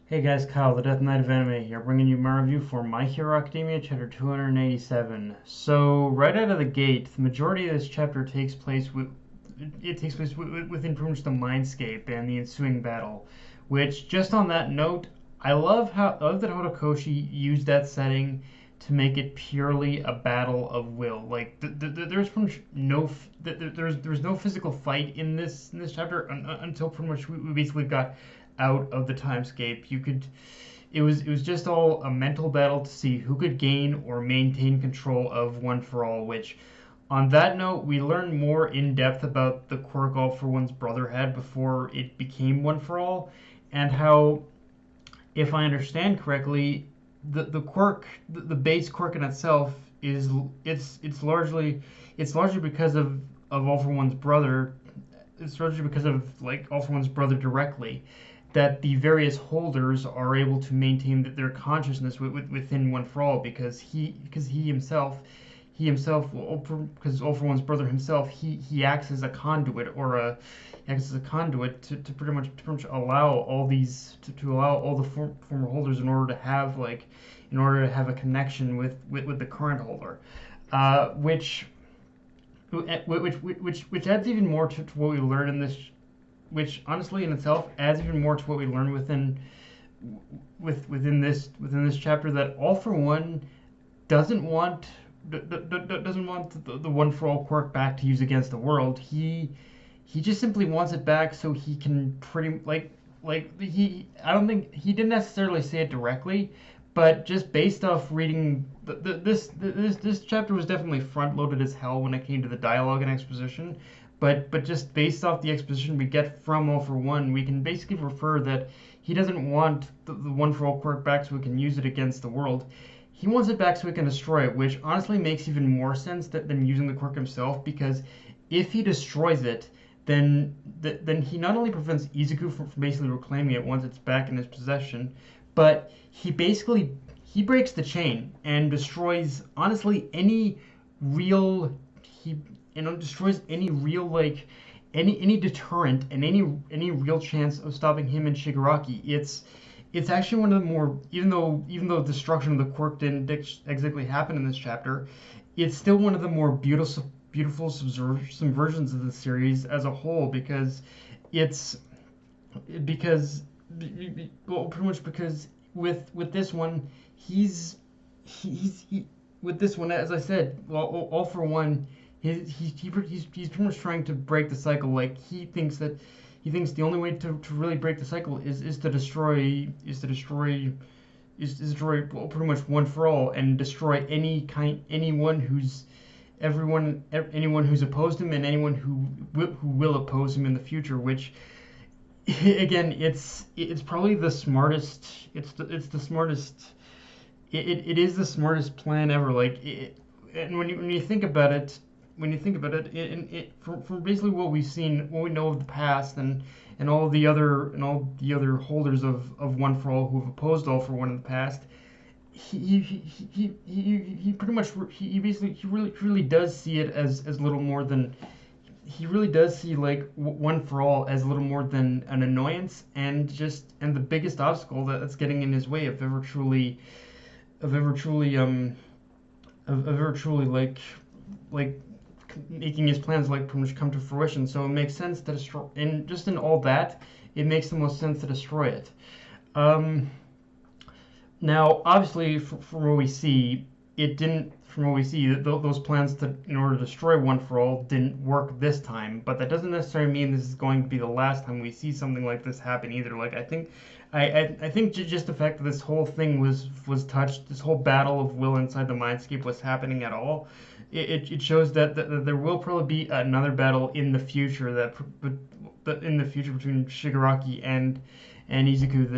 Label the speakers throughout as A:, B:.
A: Hey guys, Kyle, the Death Knight of Anime here, bringing you my review for My Hero Academia, chapter 287. So, right out of the gate, the majority of this chapter takes place within pretty much the mindscape and the ensuing battle. Which, just on that note, I love that Horikoshi used that setting to make it purely a battle of will. Like, there's pretty much there's no physical fight in this chapter until pretty much we basically got out of the timescape. It was just all a mental battle to see who could gain or maintain control of One for All, which on that note, we learn more in depth about the quirk All for One's brother had before it became One for All, and how, if I understand correctly, the quirk, the base quirk in itself is it's largely because of All for One's brother. It's largely because of like All for One's brother directly, that the various holders are able to maintain their consciousness within One for All, because he himself, because All for One's brother himself, he acts as a conduit, to pretty much allow all these to allow all the former holders in order to have a connection with the current holder, which adds even more to what we learn in this, which honestly in itself adds even more to what we learn within this chapter, that All for One doesn't want the One for All quirk back to use against the world. He just simply wants it back so he can pretty like he I don't think he didn't necessarily say it directly, but just based off reading this chapter was definitely front loaded as hell when it came to the dialogue and exposition. But just based off the exposition we get from All for One, we can basically refer that he doesn't want the One for All quirk back so he can use it against the world. He wants it back so he can destroy it, which honestly makes even more sense than using the quirk himself, because if he destroys it, then he not only prevents Izuku from basically reclaiming it once it's back in his possession, but he breaks the chain and destroys honestly any real he destroys any real any deterrent and any real chance of stopping him and Shigaraki. It's actually one of the more, even though destruction of the quirk didn't exactly happen in this chapter, it's still one of the more beautiful subversions of the series as a whole, because it's because well, pretty much because with this one he with this one, as I said, All for One, he's pretty much trying to break the cycle. Like, he thinks the only way to really break the cycle is to destroy well, pretty much One for All, and destroy anyone who's opposed him, and anyone who will oppose him in the future. Which, again, it's probably the smartest. It's the smartest. It is the smartest plan ever. And when you think about it, from basically what we've seen, what we know of the past, and all the other holders of One for All who have opposed All for One in the past, he pretty much he really does see it as little more than, he really does see like One for All as little more than an annoyance, and the biggest obstacle that's getting in his way of ever truly like making his plans like pretty much come to fruition. So it makes sense to destroy, and just in all that, it makes the most sense to destroy it. Now, obviously, from what we see, it didn't. From what we see, those plans in order to destroy One for All didn't work this time. But that doesn't necessarily mean this is going to be the last time we see something like this happen either. Like, I think just the fact that this whole thing was touched, this whole battle of will inside the mindscape was happening at all, it shows that there will probably be another battle in the future, between Shigaraki and Izuku,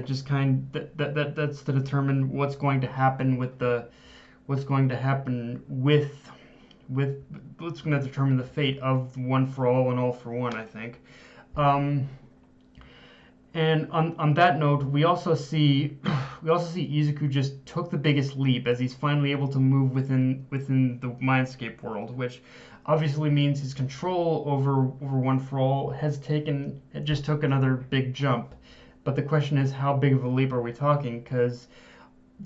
A: that's to determine what's going to happen what's going to happen with what's going to determine the fate of One for All and All for One, I think. And on that note, we also see Izuku just took the biggest leap, as he's finally able to move within the Mindscape world, which obviously means his control over One for All just took another big jump. but the question is, how big of a leap are we talking? Because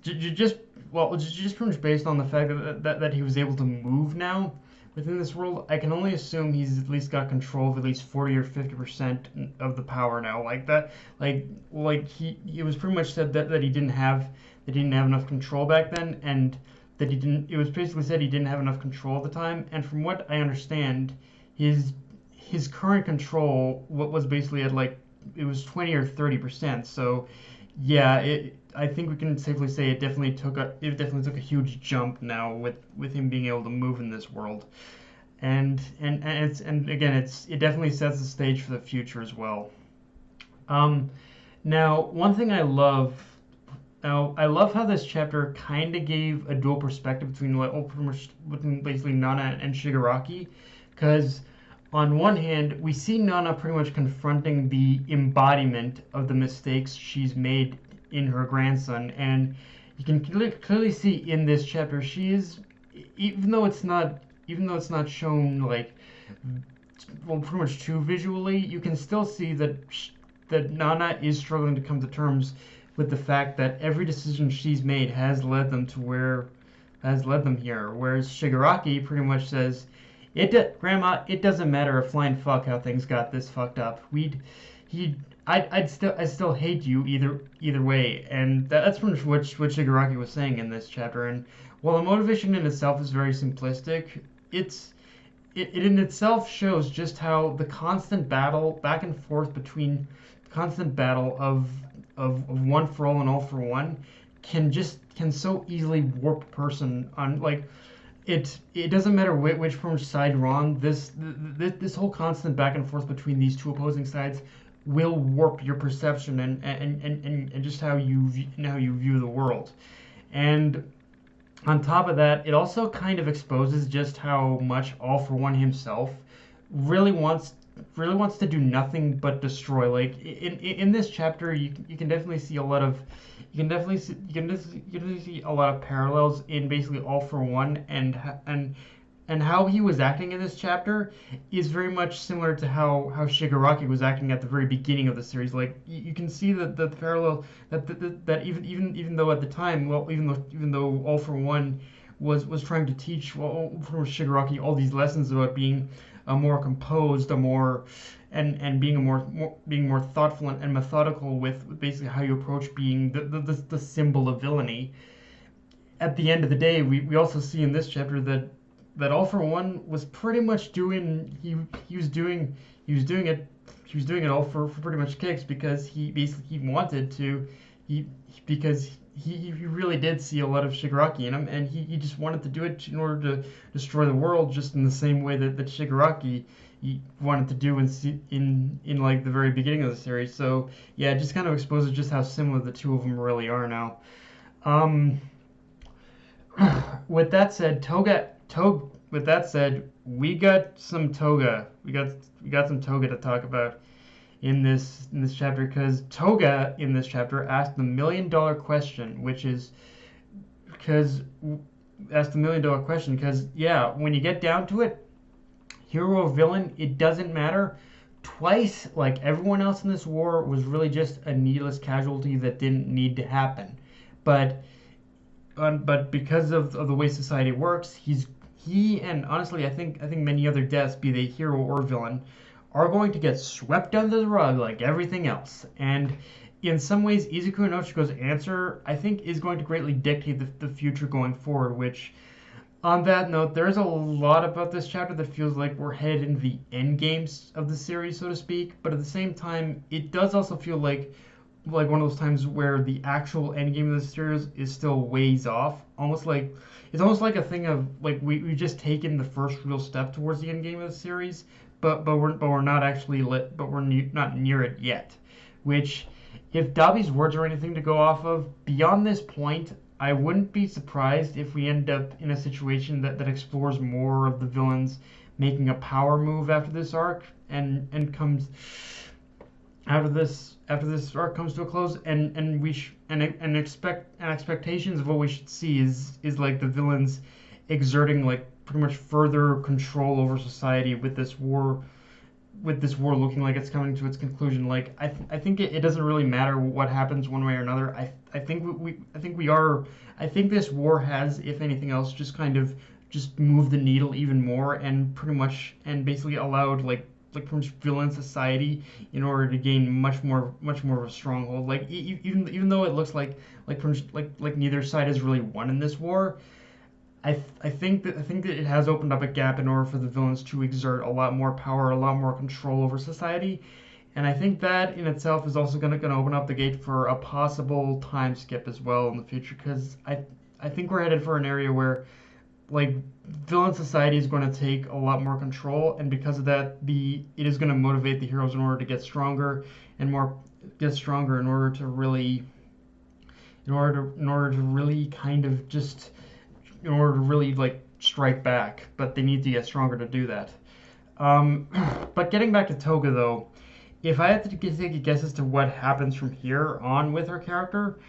A: just well, just pretty much based on the fact that he was able to move now within this world, I can only assume he's at least got control of at least 40 or 50% of the power now. Like that, like he it was pretty much said that he didn't have enough control back then, and that he didn't. It was basically said he didn't have enough control at the time. And from what I understand, his current control what was basically at like it was 20 or 30%. So yeah, I think we can safely say it definitely took a huge jump now with him being able to move in this world, and again it definitely sets the stage for the future as well. Um, Now one thing I love how this chapter kind of gave a dual perspective between like pretty much between basically Nana and Shigaraki, because on one hand, we see Nana pretty much confronting the embodiment of the mistakes she's made in her grandson, and you can clearly see in this chapter she is, even though it's not shown like well pretty much too visually, you can still see that Nana is struggling to come to terms with the fact that every decision she's made has led them here. Whereas Shigaraki pretty much says, Grandma, it doesn't matter a flying fuck how things got this fucked up. I still hate you either way, and that's pretty much what Shigaraki was saying in this chapter. And while the motivation in itself is very simplistic, it in itself shows just how the constant battle back and forth between the constant battle of one for all and all for one can so easily warp a person on like it doesn't matter which from which side you're on. This whole constant back and forth between these two opposing sides will warp your perception and just how you view the world. And on top of that, it also kind of exposes just how much All For One himself really wants to do nothing but destroy. Like in this chapter, you can definitely see a lot of you can definitely see a lot of parallels in basically All For One, and how he was acting in this chapter is very much similar to how Shigaraki was acting at the very beginning of the series. Like you can see the parallel that even though at the time, well, even though All For One was trying to teach for Shigaraki all these lessons about being a more composed, a more and being being more thoughtful and methodical with basically how you approach being the symbol of villainy. At the end of the day, we also see in this chapter that All For One was pretty much doing he was doing it all for pretty much kicks, because he wanted to because he really did see a lot of Shigaraki in him, and he just wanted to do it in order to destroy the world, just in the same way that Shigaraki he wanted to do in like the very beginning of the series. So yeah, it just kind of exposes just how similar the two of them really are now. Um, with that said, with that said, we got some Toga. We got some Toga to talk about in this chapter, because Toga in this chapter asked the $1,000,000 question, which is because asked the $1,000,000 question because yeah, when you get down to it, hero or villain, it doesn't matter. Twice, like everyone else in this war, was really just a needless casualty that didn't need to happen. But because of the way society works, he and honestly, I think many other deaths, be they hero or villain, are going to get swept under the rug like everything else. And in some ways, Izuku Inochiko's answer, I think, is going to greatly dictate the future going forward, which, on that note, there's a lot about this chapter that feels like we're headed into the end games of the series, so to speak. But at the same time, it does also feel like one of those times where the actual end game of the series is still ways off. It's almost like a thing of like we just taken the first real step towards the end game of the series, but we're not actually not near it yet. Which, if Dabi's words are anything to go off of, beyond this point, I wouldn't be surprised if we end up in a situation that explores more of the villains making a power move after this arc and comes after this arc comes to a close, and expectations of what we should see is like the villains exerting like pretty much further control over society with this war with this war looking like it's coming to its conclusion, like I think it doesn't really matter what happens one way or another. I think I think this war has, if anything else, just kind of just moved the needle even more, and pretty much and basically allowed like pretty much villain society in order to gain much more of a stronghold. Like even though it looks like pretty much, like neither side has really won in this war, I think that it has opened up a gap in order for the villains to exert a lot more power, a lot more control over society, and I think that in itself is also gonna open up the gate for a possible time skip as well in the future, because I think we're headed for an area where like villain society is going to take a lot more control, and because of that, it is going to motivate the heroes in order to get stronger and more get stronger in order to really in order to really kind of just in order to really like strike back, but they need to get stronger to do that. Um, but getting back to Toga though, if I had to take a guess as to what happens from here on with her character,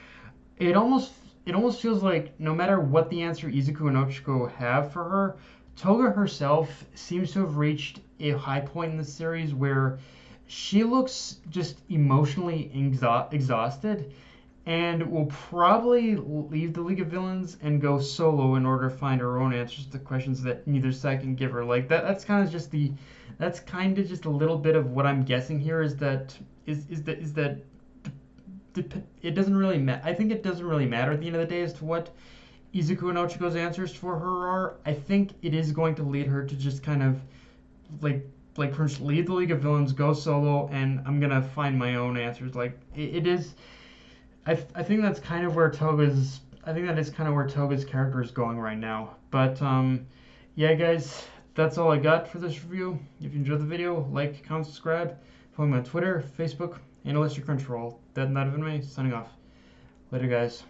A: it almost it almost feels like no matter what the answer Izuku and Ochiko have for her, Toga herself seems to have reached a high point in the series where she looks just emotionally exhausted and will probably leave the League of Villains and go solo in order to find her own answers to questions that neither side can give her. Like that's kind of just a little bit of what I'm guessing here is that it doesn't really matter. I think it doesn't really matter at the end of the day as to what Izuku and Ochiko's answers for her are. I think it is going to lead her to just kind of like leave the League of Villains, go solo, and I'm gonna find my own answers. Like it is. I think that's kind of where Toga's. I think that is kind of where Toga's character is going right now. But yeah, guys, that's all I got for this review. If you enjoyed the video, like, comment, subscribe. Follow me on Twitter, Facebook, and Crunchyroll. That and that have been me. Signing off. Later, guys.